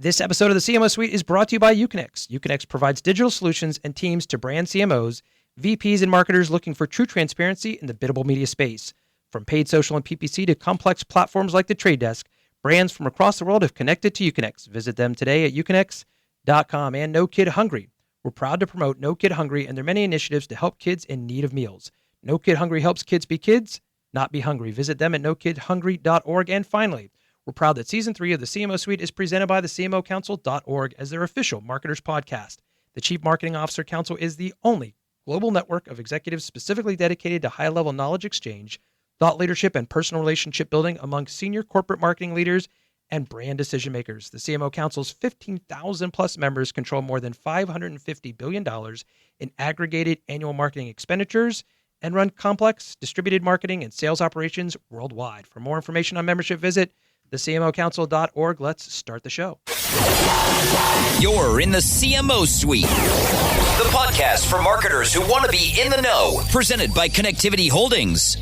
This episode of the CMO Suite is brought to you by Uconnix. Uconnix provides digital solutions and teams to brand CMOs, VPs, and marketers looking for true transparency in the biddable media space. From paid social and PPC to complex platforms like The Trade Desk, brands from across the world have connected to Uconnix. Visit them today at uconnix.com. And No Kid Hungry. We're proud to promote No Kid Hungry and their many initiatives to help kids in need of meals. No Kid Hungry helps kids be kids, not be hungry. Visit them at nokidhungry.org. And finally, we're proud that Season 3 of the CMO Suite is presented by the CMOcouncil.org as their official marketers podcast. The Chief Marketing Officer Council is the only global network of executives specifically dedicated to high-level knowledge exchange, thought leadership, and personal relationship building among senior corporate marketing leaders and brand decision makers. The CMO Council's 15,000 plus members control more than $550 billion in aggregated annual marketing expenditures and run complex distributed marketing and sales operations worldwide. For more information on membership, visit thecmocouncil.org. Let's start the show. You're in the CMO Suite, the podcast for marketers who want to be in the know, presented by Connectivity Holdings.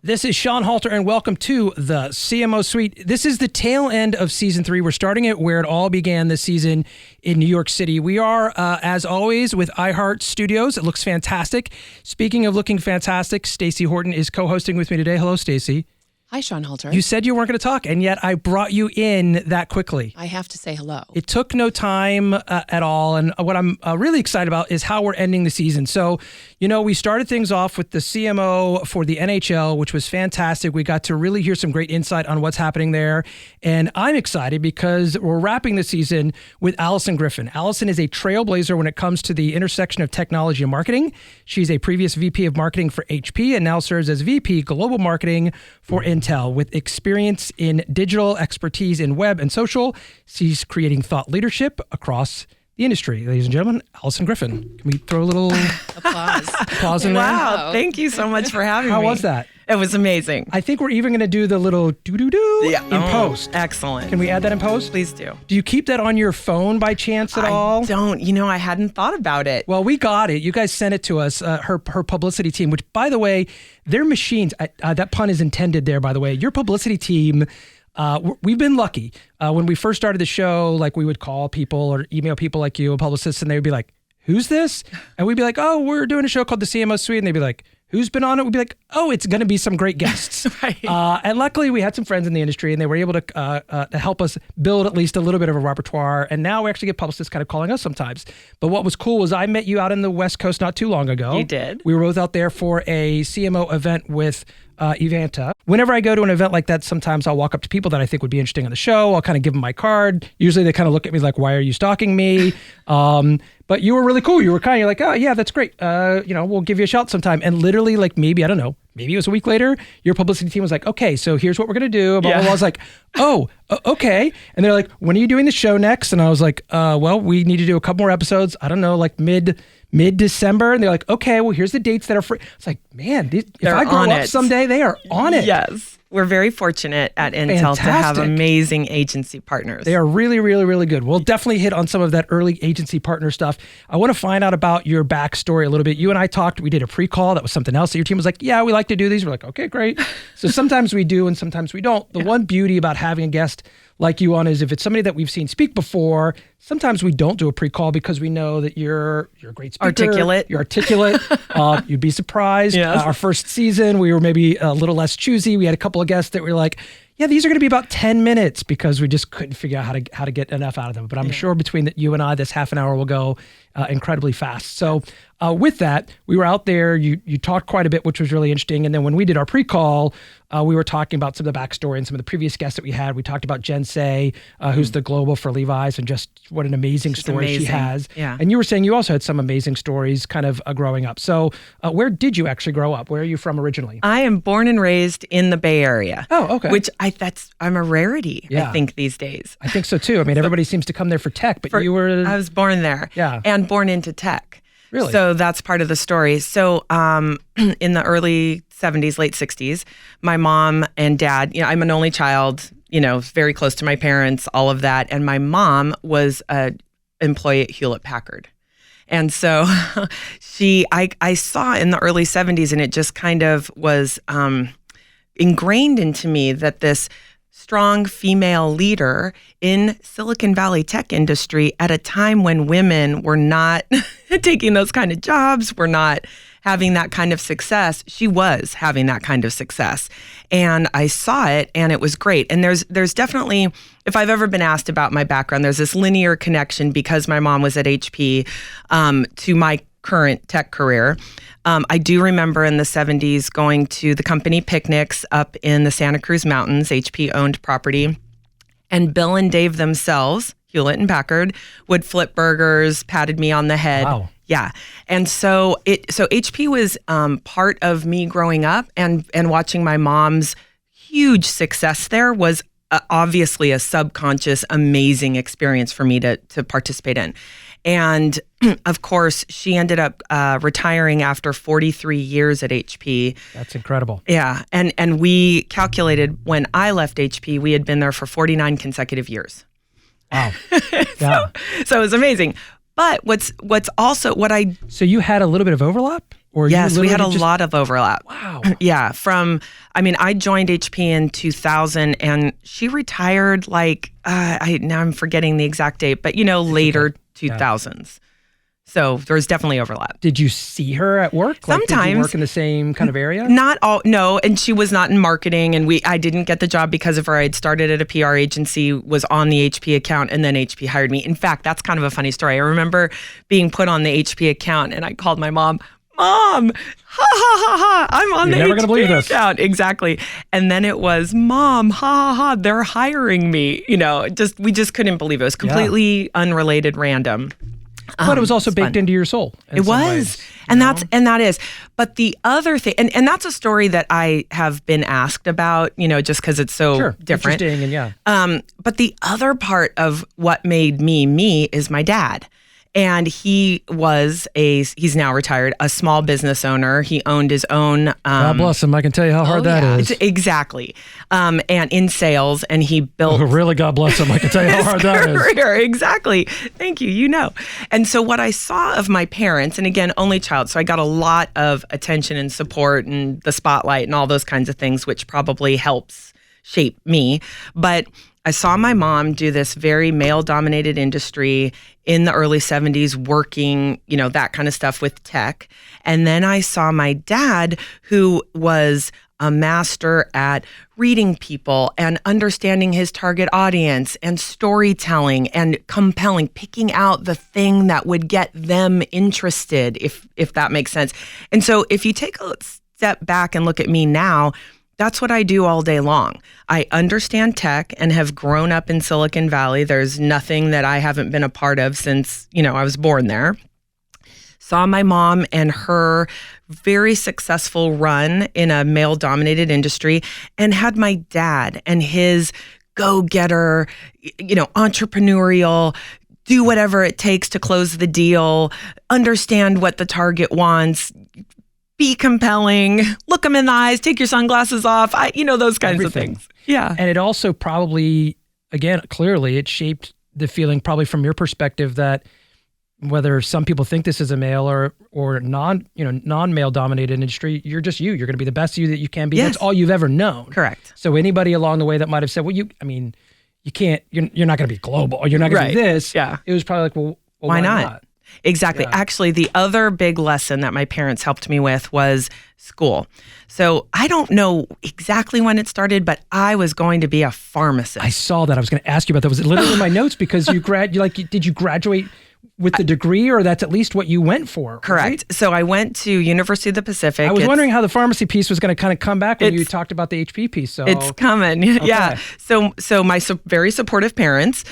This is Sean Halter, and welcome to the CMO Suite. This is the tail end of Season 3. We're starting it where it all began this season in New York City. We are, as always, with iHeart Studios. It looks fantastic. Speaking of looking fantastic, Stacey Horton is co-hosting with me today. Hello, Stacey. Hi, Sean Halter. You said you weren't going to talk, and yet I brought you in that quickly. I have to say hello. It took no time at all, and what I'm really excited about is how we're ending the season. So, you know, we started things off with the CMO for the NHL, which was fantastic. We got to really hear some great insight on what's happening there, and I'm excited because we're wrapping the season with Alyson Griffin. Alyson is a trailblazer when it comes to the intersection of technology and marketing. She's a previous VP of marketing for HP and now serves as VP Global Marketing for Intel. With experience in digital, expertise in web and social, she's creating thought leadership across the industry. Ladies and gentlemen, Alyson Griffin. Can we throw a little applause in there? Wow, thank you so much for having me. How was that? It was amazing. I think we're even going to do the little doo-doo-doo in post. Excellent. Can we add that in post? Please do. Do you keep that on your phone by chance at all? I don't. You know, I hadn't thought about it. Well, we got it. You guys sent it to us, her publicity team, which, by the way, their machines, that pun is intended there, by the way. Your publicity team, we've been lucky. When we first started the show, like we would call people or email people like you, publicists, and they would be like, who's this? And we'd be like, oh, we're doing a show called the CMO Suite. And they'd be like, who's been on it? We'd be like, oh, it's going to be some great guests. Right. And luckily, we had some friends in the industry, and they were able to help us build at least a little bit of a repertoire. And now we actually get publicists kind of calling us sometimes. But what was cool was I met you out in the West Coast not too long ago. You did. We were both out there for a CMO event with Evanta. Whenever I go to an event like that, sometimes I'll walk up to people that I think would be interesting on the show. I'll kind of give them my card. Usually they kind of look at me like, why are you stalking me? But you were really cool. You were kind of like, oh yeah, that's great. We'll give you a shout sometime. And literally like maybe, I don't know, maybe it was a week later, your publicity team was like, okay, so here's what we're going to do. Blah, blah, blah. I was like, oh, okay. And they're like, when are you doing the show next? And I was like, well, we need to do a couple more episodes. I don't know, like mid-December. And they're like, okay, well, here's the dates that are free. It's like, man, if I grow up someday, they are on it. Yes. We're very fortunate at Intel to have amazing agency partners. They are really, really, really good. We'll definitely hit on some of that early agency partner stuff. I want to find out about your backstory a little bit. You and I talked, we did a pre-call. That was something else. Your team was like, yeah, we like to do these. We're like, okay, great. So sometimes we do and sometimes we don't. The one beauty about having a guest like you on is if it's somebody that we've seen speak before, sometimes we don't do a pre-call because we know that you're a great speaker. Articulate. You're articulate. You'd be surprised. Yes. Our first season, we were maybe a little less choosy. We had a couple of guests that were like, yeah, these are going to be about 10 minutes because we just couldn't figure out how to get enough out of them. But I'm sure between you and I, this half an hour will go incredibly fast. So with that, we were out there. You talked quite a bit, which was really interesting. And then when we did our pre-call, we were talking about some of the backstory and some of the previous guests that we had. We talked about Jen Say, who's the global for Levi's, and just what an amazing story she has. Yeah. And you were saying you also had some amazing stories kind of growing up. So where did you actually grow up? Where are you from originally? I am born and raised in the Bay Area. Oh, okay. Which I'm a rarity, I think, these days. I think so too. I mean, everybody seems to come there for tech, but you were... I was born there. Yeah. And born into tech. Really? So that's part of the story. So in the early 70s, late 60s, my mom and dad, I'm an only child, very close to my parents, all of that. And my mom was an employee at Hewlett Packard. And so I saw in the early 70s, and it just kind of was ingrained into me that this strong female leader in Silicon Valley tech industry at a time when women were not taking those kind of jobs, were not having that kind of success. She was having that kind of success. And I saw it, and it was great. And there's definitely, if I've ever been asked about my background, there's this linear connection because my mom was at HP to my current tech career. I do remember in the 70s going to the company picnics up in the Santa Cruz Mountains, HP-owned property, and Bill and Dave themselves, Hewlett and Packard, would flip burgers, patted me on the head. Wow. Yeah. And so HP was part of me growing up, and watching my mom's huge success there was obviously a subconscious, amazing experience for me to participate in. And of course, she ended up retiring after 43 years at HP. That's incredible. Yeah. And we calculated when I left HP, we had been there for 49 consecutive years. Wow. Yeah. So it was amazing. But what's also what I... So you had a little bit of overlap? Or yes, we had a lot of overlap. Wow. Yeah. I joined HP in 2000, and she retired now I'm forgetting the exact date, but later 2000s. So there was definitely overlap. Did you see her at work? Sometimes. Did you work in the same kind of area? Not all, no. And she was not in marketing, and I didn't get the job because of her. I had started at a PR agency, was on the HP account, and then HP hired me. In fact, that's kind of a funny story. I remember being put on the HP account, and I called my mom, "Mom, ha ha ha ha, I'm on the never gonna believe HP this." account." Exactly. And then it was, "Mom, ha ha ha, they're hiring me." We just couldn't believe it. It was completely unrelated, random. But it was also baked into your soul. It was. That is. But the other thing, and that's a story that I have been asked about, just because it's so different. Interesting, and yeah. But the other part of what made me is my dad. And he's now retired, a small business owner. He owned his own. God bless him. I can tell you how hard that is. Exactly. And in sales, and he built. Oh, really, God bless him. I can tell you how hard that is. Exactly. Thank you. And so what I saw of my parents, and again, only child, so I got a lot of attention and support and the spotlight and all those kinds of things, which probably helps shape me. But I saw my mom do this very male-dominated industry in the early 70s, working, that kind of stuff with tech. And then I saw my dad, who was a master at reading people and understanding his target audience and storytelling and compelling, picking out the thing that would get them interested, if that makes sense. And so if you take a step back and look at me now, that's what I do all day long. I understand tech and have grown up in Silicon Valley. There's nothing that I haven't been a part of since, I was born there. Saw my mom and her very successful run in a male-dominated industry, and had my dad and his go-getter, entrepreneurial, do whatever it takes to close the deal, understand what the target wants, be compelling, look them in the eyes, take your sunglasses off, those kinds of things. Yeah. And it also probably, again, clearly it shaped the feeling probably from your perspective that whether some people think this is a male or non-male dominated industry, you're just you. You're going to be the best you that you can be. Yes. That's all you've ever known. Correct. So anybody along the way that might have said, well, you can't, you're not going to be global, or you're not going to do this. Yeah. It was probably like, well why not? Exactly. Yeah. Actually, the other big lesson that my parents helped me with was school. So I don't know exactly when it started, but I was going to be a pharmacist. I saw that. I was going to ask you about that. Was it literally in my notes? Because did you graduate with the degree, or that's at least what you went for? Correct. Right? So I went to University of the Pacific. I was wondering how the pharmacy piece was going to kind of come back when you talked about the HP piece. So it's coming. Okay. Yeah. So my very supportive parents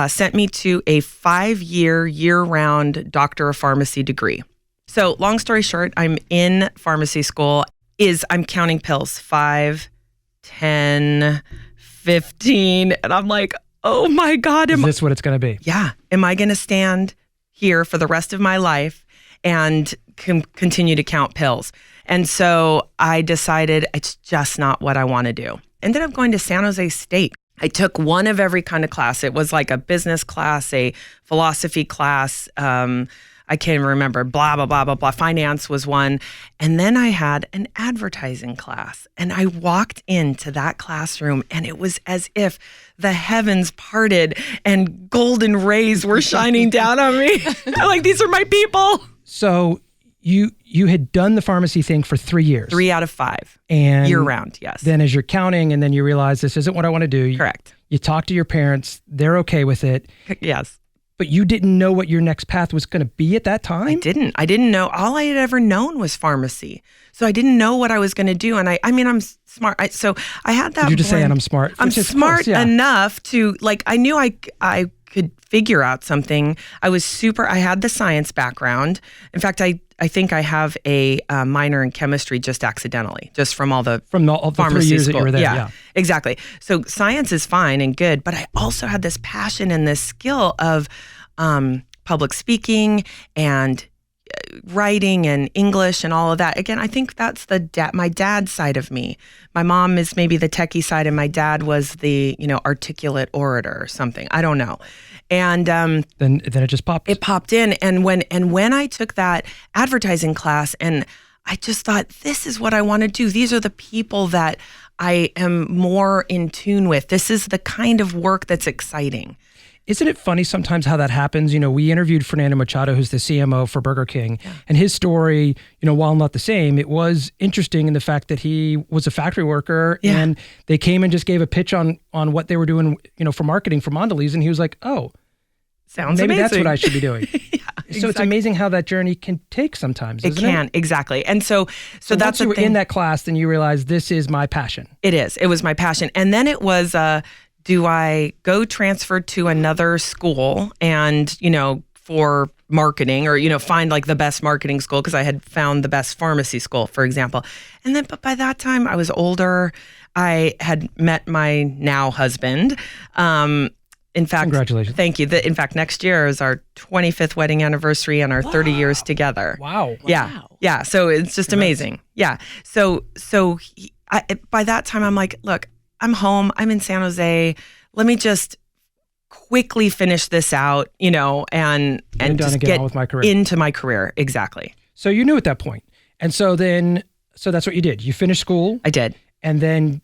sent me to a 5-year, year-round Doctor of Pharmacy degree. So long story short, I'm in pharmacy school. I'm counting pills, 5, 10, 15. And I'm like, oh my God. Is this what it's going to be? Yeah. Am I going to stand here for the rest of my life and continue to count pills? And so I decided it's just not what I want to do. Ended up going to San Jose State. I took one of every kind of class. It was like a business class, a philosophy class. I can't even remember, blah, blah, blah, blah, blah. Finance was one. And then I had an advertising class. And I walked into that classroom and it was as if the heavens parted and golden rays were shining down on me. I'm like, these are my people. So you had done the pharmacy thing for 3 years. 3 out of 5. And year round, yes. Then as you're counting and then you realize this isn't what I want to do. Correct. You talk to your parents. They're okay with it. Yes. But you didn't know what your next path was going to be at that time? I didn't know. All I had ever known was pharmacy. So I didn't know what I was going to do. And I mean, I'm smart. So I had that. Did you just say, and I'm smart? I'm smart enough to, like, I knew I could figure out something. I had the science background. In fact, I think I have a minor in chemistry just accidentally, just from all the pharmacy 3 years school. that you were there. Yeah, exactly. So science is fine and good, but I also had this passion and this skill of public speaking and writing and English and all of that. Again, I think that's my dad's side of me. My mom is maybe the techie side, and my dad was the articulate orator or something. I don't know. And then it just popped. It popped in, and when I took that advertising class, and I just thought, this is what I want to do. These are the people that I am more in tune with. This is the kind of work that's exciting. Isn't it funny sometimes how that happens? We interviewed Fernando Machado, who's the CMO for Burger King, and his story, while not the same, it was interesting in the fact that he was a factory worker and they came and just gave a pitch on what they were doing, for marketing for Mondelez, and he was like, oh, sounds maybe amazing. That's what I should be doing. Exactly. So it's amazing how that journey can take sometimes, isn't it? It can, exactly. And so that's once you were in that class, then you realize this is my passion. It was my passion. And then it was, do I go transfer to another school and, for marketing or, find like the best marketing school, because I had found the best pharmacy school, for example. And then, but by that time I was older. I had met my now husband. In fact, congratulations. Thank you. In fact, next year is our 25th wedding anniversary and our 30 years together. Wow. Yeah. Yeah. So it's just amazing. Yeah. So by that time I'm like, look, I'm home. I'm in San Jose. Let me just quickly finish this out, and just get on with my career. Into my career. Exactly. So you knew at that point. And so that's what you did. You finished school. I did. And then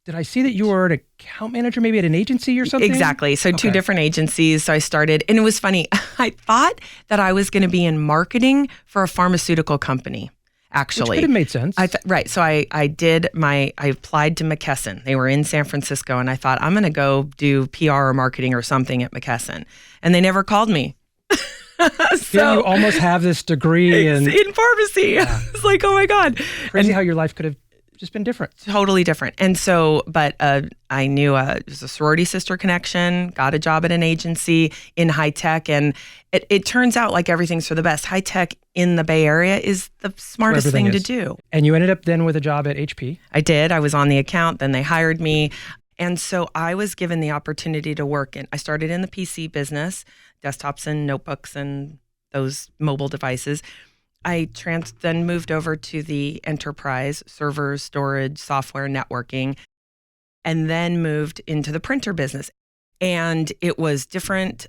did I see that you were an account manager, maybe at an agency or something? Exactly. So 2 different agencies. So I started, and it was funny. I thought that I was going to be in marketing for a pharmaceutical company. Actually, which could have made sense. Right. So I applied to McKesson. They were in San Francisco, and I thought, I'm going to go do PR or marketing or something at McKesson. And they never called me. So you almost have this degree in pharmacy. Yeah. It's like, oh my God. Crazy how your life could have just been different. Totally different. And so, but I knew it was a sorority sister connection, got a job at an agency in high tech. And it turns out like everything's for the best. High tech in the Bay Area is the smartest thing to do. And you ended up then with a job at HP. I did. I was on the account. Then they hired me. And so I was given the opportunity to work I started in the PC business, desktops and notebooks and those mobile devices. I then moved over to the enterprise, servers, storage, software, networking, and then moved into the printer business. And it was different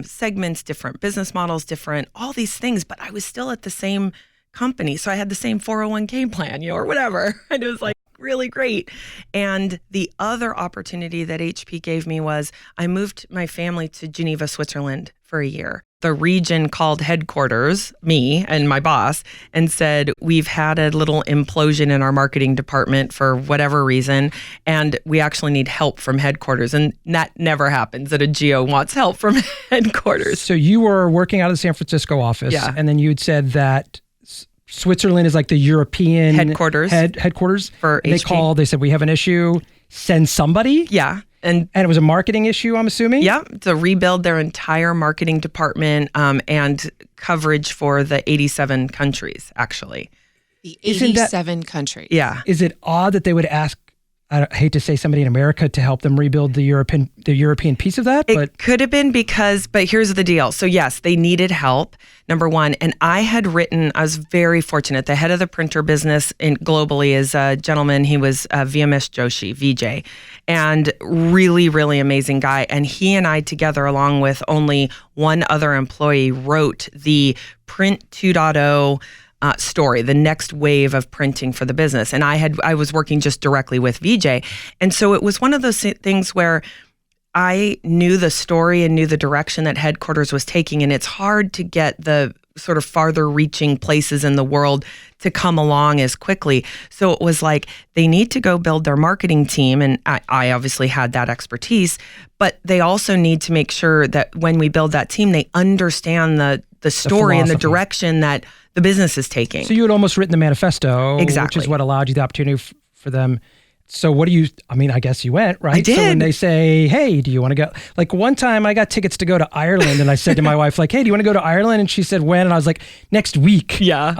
segments, different business models, different, all these things, but I was still at the same company. So I had the same 401k plan, or whatever. And it was like really great. And the other opportunity that HP gave me was I moved my family to Geneva, Switzerland for a year. The region called headquarters, me and my boss, and said, we've had a little implosion in our marketing department for whatever reason, and we actually need help from headquarters. And that never happens, that a GO wants help from headquarters. So you were working out of the San Francisco office, and then you'd said that Switzerland is like the European headquarters for HP. They said, we have an issue, send somebody? Yeah. And it was a marketing issue, I'm assuming? Yeah, to rebuild their entire marketing department and coverage for the 87 countries, actually. The 87 countries. Yeah. Is it odd that they would ask I hate to say somebody in America to help them rebuild the European piece of that, It but could have been but here's the deal. So yes, they needed help, number one. And I was very fortunate. The head of the printer business globally is a gentleman. He was VMS Joshi, VJ, and really, really amazing guy. And he and I together, along with only one other employee, wrote the Print 2.0 story, the next wave of printing for the business. And I was working just directly with VJ. And so it was one of those things where I knew the story and knew the direction that headquarters was taking. And it's hard to get the sort of farther reaching places in the world to come along as quickly. So it was like, they need to go build their marketing team. And I obviously had that expertise, but they also need to make sure that when we build that team, they understand the story and the direction that the business is taking. So you had almost written the manifesto, exactly, which is what allowed you the opportunity for them. So I guess you went, right? I did. So when they say, hey, do you want to go? Like one time I got tickets to go to Ireland and I said to my wife, like, hey, do you want to go to Ireland? And she said, when? And I was like, next week. Yeah.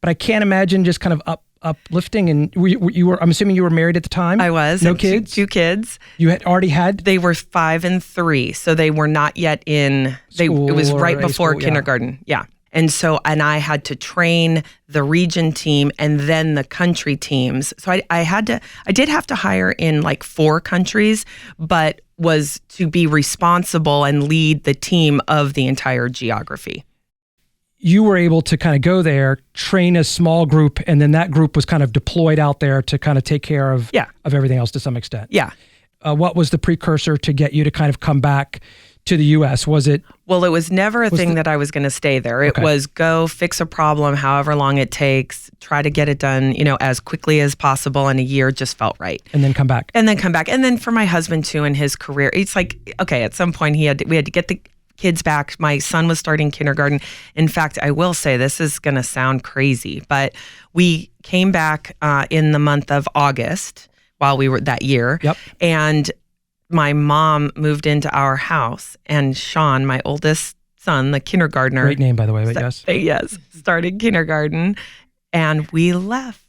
But I can't imagine just kind of uplifting. And I'm assuming you were married at the time? I was. No kids? Two kids. You had already had? They were 5 and 3. So they were not yet in, it was right before kindergarten. Yeah. And I had to train the region team and then the country teams. So I did have to hire in like 4 countries, but was to be responsible and lead the team of the entire geography. You were able to kind of go there, train a small group, and then that group was kind of deployed out there to kind of take care of everything else to some extent. Yeah. What was the precursor to get you to kind of come back to the U.S.? Was it? Well, it was never a thing that I was going to stay there. It was go fix a problem, however long it takes, try to get it done, as quickly as possible. And a year just felt right. And then come back. And then for my husband too, and his career, it's like, okay, at some point we had to get the kids back. My son was starting kindergarten. In fact, I will say, this is going to sound crazy, but we came back in the month of August while we were that year. Yep. And my mom moved into our house, and Sean, my oldest son, the kindergartner. Great name, by the way, but yes. Yes, started kindergarten, and we left.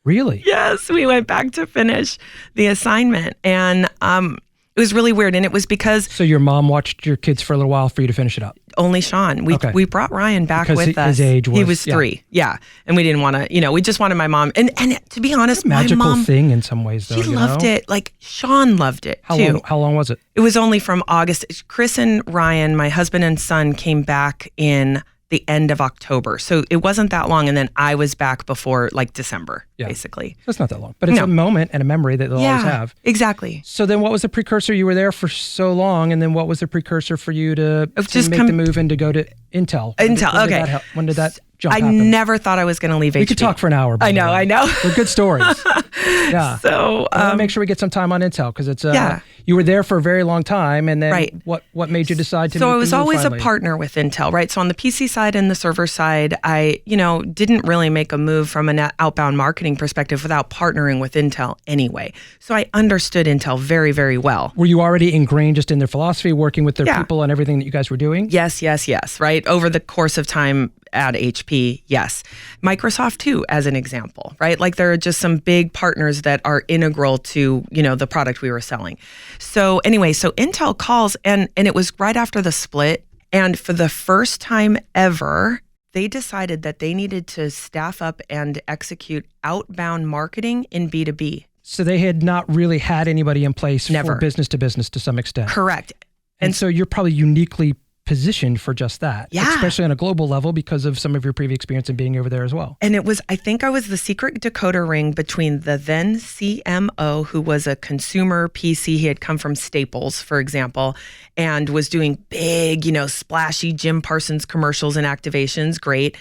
Really? Yes, we went back to finish the assignment, and it was really weird, and it was because... So your mom watched your kids for a little while for you to finish it up? Only Sean. We brought Ryan back because with us. His age was... He was 3, yeah. And we didn't want to, we just wanted my mom. And to be honest, my mom... magical thing in some ways, though. She loved it. Like, Sean loved it, too. How long was it? It was only from August. Chris and Ryan, my husband and son, came back in the end of October. So it wasn't that long. And then I was back before like December, basically. That's not that long, but it's a moment and a memory that they'll always have. Exactly. So then what was the precursor? You were there for so long. And then what was the precursor for you to make the move and to go to Intel? When did that jump happen? I never thought I was going to leave HP. We could talk for an hour. I know. They're good stories. Yeah. So I want to make sure we get some time on Intel because it's you were there for a very long time, and then what made you decide to? So I was always a partner with Intel, right? So on the PC side and the server side, I didn't really make a move from an outbound marketing perspective without partnering with Intel anyway. So I understood Intel very, very well. Were you already ingrained just in their philosophy, working with their people and everything that you guys were doing? Yes. Right over the course of time at HP, yes. Microsoft too, as an example, right? Like there are just some big partners that are integral to, the product we were selling. So anyway, so Intel calls and it was right after the split. And for the first time ever, they decided that they needed to staff up and execute outbound marketing in B2B. So they had not really had anybody in place Never. for business to business to some extent. Correct. And so you're probably uniquely positioned for just that, Yeah. especially on a global level because of some of your previous experience in being over there as well. And I think I was the secret decoder ring between the then CMO, who was a consumer PC. He had come from Staples, for example, and was doing big, splashy Jim Parsons commercials and activations, great.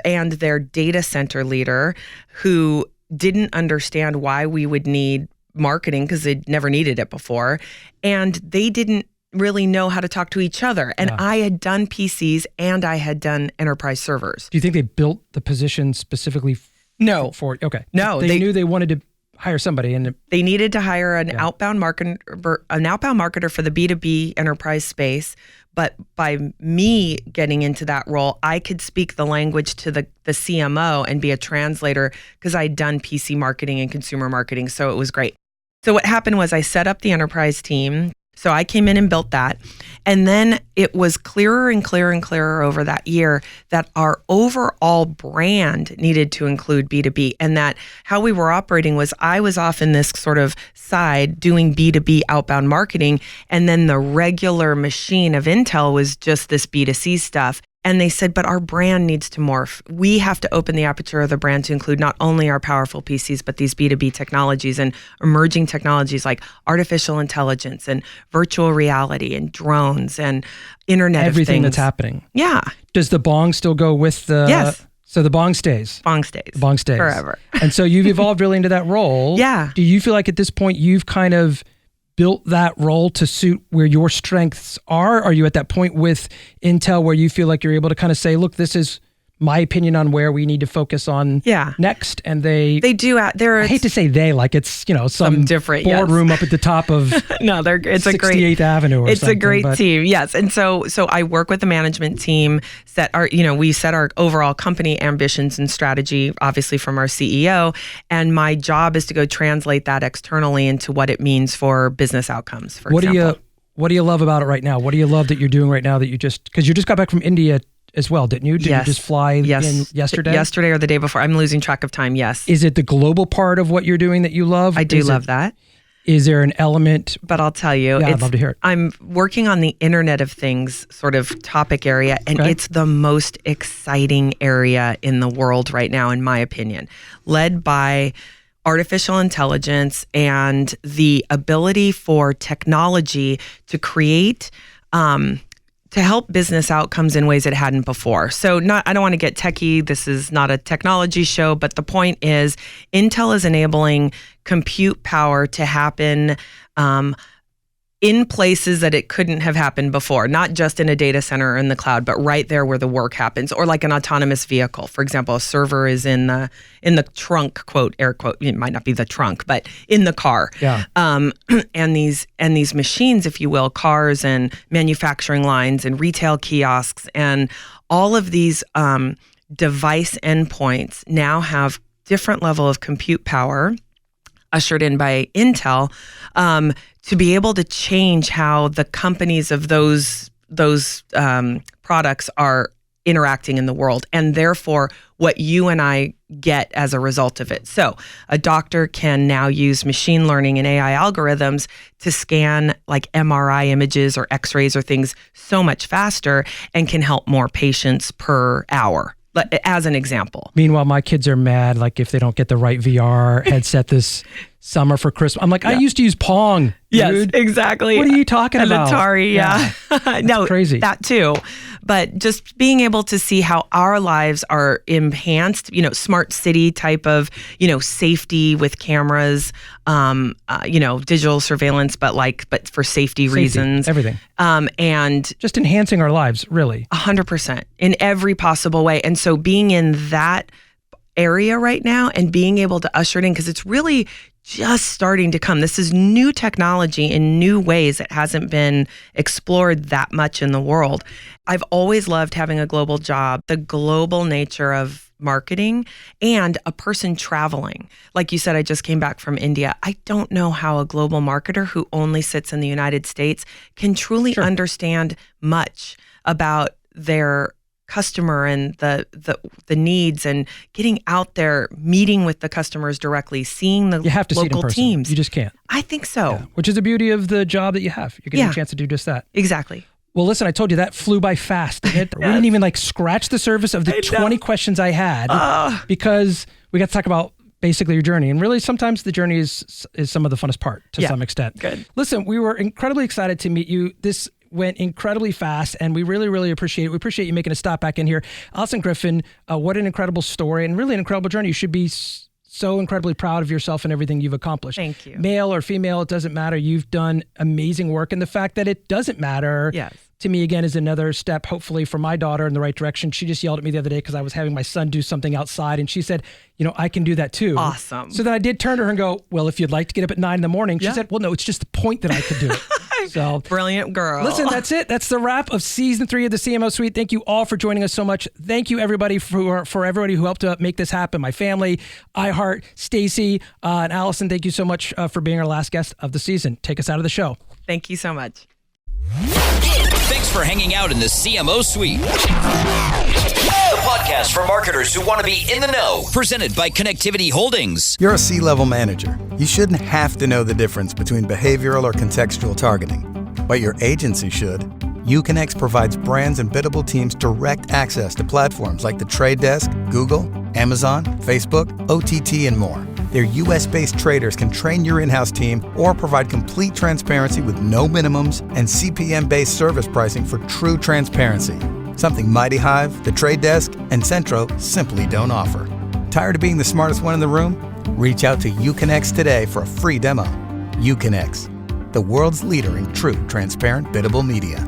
And their data center leader, who didn't understand why we would need marketing because they'd never needed it before. And they didn't really know how to talk to each other. And I had done PCs and I had done enterprise servers. Do you think they built the position specifically for it? Okay. No. They knew they wanted to hire somebody and they needed to hire an outbound marketer for the B2B enterprise space, But by me getting into that role, I could speak the language to the CMO and be a translator because I'd done PC marketing and consumer marketing. So it was great. So what happened was I set up the enterprise team. So I came in and built that. And then it was clearer and clearer and clearer over that year that our overall brand needed to include B2B, and that how we were operating was I was off in this sort of side doing B2B outbound marketing. And then the regular machine of Intel was just this B2C stuff. And they said, but our brand needs to morph. We have to open the aperture of the brand to include not only our powerful PCs, but these B2B technologies and emerging technologies like artificial intelligence and virtual reality and drones and Internet of Things. Everything that's happening. Yeah. Does the bong still go with the... Yes. So the bong stays? Bong stays. The bong stays. Forever. And so you've evolved really into that role. Yeah. Do you feel like at this point you've kind of built that role to suit where your strengths are? Are you at that point with Intel where you feel like you're able to kind of say, look, this is my opinion on where we need to focus on next? And they do. I hate to say they, like it's, some different boardroom up at the top of no, it's 68th Avenue or it's something. It's a great team. Yes. And so I work with the management team, we set our overall company ambitions and strategy, obviously from our CEO. And my job is to go translate that externally into what it means for business outcomes, for example. What do you love about it right now? What do you love that you're doing right now that because you just got back from India as well, didn't you? Did you just fly in yesterday? Yesterday or the day before. I'm losing track of time, yes. Is it the global part of what you're doing that you love? I do love that. Is there an element? But I'll tell you, I'd love to hear it. I'm working on the Internet of Things sort of topic area, and it's the most exciting area in the world right now, in my opinion, led by artificial intelligence and the ability for technology to create to help business outcomes in ways it hadn't before. So I don't want to get techie. This is not a technology show, but the point is Intel is enabling compute power to happen in places that it couldn't have happened before, not just in a data center or in the cloud, but right there where the work happens, or like an autonomous vehicle. For example, a server is in the trunk, quote, air quote, it might not be the trunk, but in the car. Yeah. And these machines, if you will, cars and manufacturing lines and retail kiosks and all of these device endpoints now have different level of compute power ushered in by Intel, to be able to change how the companies of those products are interacting in the world, and therefore what you and I get as a result of it. So a doctor can now use machine learning and AI algorithms to scan like MRI images or X-rays or things so much faster and can help more patients per hour, as an example. Meanwhile, my kids are mad, like if they don't get the right VR headset this summer for Christmas. I'm like, I used to use Pong, dude. Yes, exactly. What are you talking about? Atari, yeah. No, crazy. That too. But just being able to see how our lives are enhanced, smart city type of, safety with cameras, digital surveillance, but for safety reasons. Everything. And just enhancing our lives, really. 100% in every possible way. And so being in that area right now and being able to usher it in, because it's really just starting to come. This is new technology in new ways that hasn't been explored that much in the world. I've always loved having a global job, the global nature of marketing and a person traveling. Like you said, I just came back from India. I don't know how a global marketer who only sits in the United States can truly understand much about their customer and the needs, and getting out there, meeting with the customers directly, seeing the you have to local see it in person. teams. You just can't. I think so. Yeah. Which is the beauty of the job that you have. You're getting a chance to do just that. Exactly. Well, listen, I told you that flew by fast. We didn't even scratch the surface of the 20 questions I had because we got to talk about basically your journey. And really, sometimes the journey is some of the funnest part to some extent. Good. Listen, we were incredibly excited to meet you. This went incredibly fast, and we really, really appreciate it. We appreciate you making a stop back in here. Alyson Griffin, what an incredible story and really an incredible journey. You should be so incredibly proud of yourself and everything you've accomplished. Thank you. Male or female, it doesn't matter. You've done amazing work. And the fact that it doesn't matter, to me, again, is another step, hopefully, for my daughter in the right direction. She just yelled at me the other day because I was having my son do something outside. And she said, I can do that too. Awesome. So then I did turn to her and go, well, if you'd like to get up at 9 a.m, she said, well, no, it's just the point that I could do it. So Brilliant girl. listen, that's it. That's the wrap of season 3 of the CMO Suite. Thank you all for joining us so much. Thank you everybody for everybody who helped to make this happen. My family, iHeart, Stacy, and Alyson. Thank you so much for being our last guest of the season. Take us out of the show. Thank you so much. Thanks for hanging out in the CMO Suite. The podcast for marketers who want to be in the know. Presented by Connectivity Holdings. You're a C-level manager. You shouldn't have to know the difference between behavioral or contextual targeting, but your agency should. Uconnect provides brands and biddable teams direct access to platforms like The Trade Desk, Google, Amazon, Facebook, OTT, and more. Their US-based traders can train your in-house team or provide complete transparency with no minimums and CPM-based service pricing for true transparency. Something Mighty Hive, The Trade Desk, and Centro simply don't offer. Tired of being the smartest one in the room? Reach out to Uconnect today for a free demo. Uconnect, the world's leader in true transparent biddable media.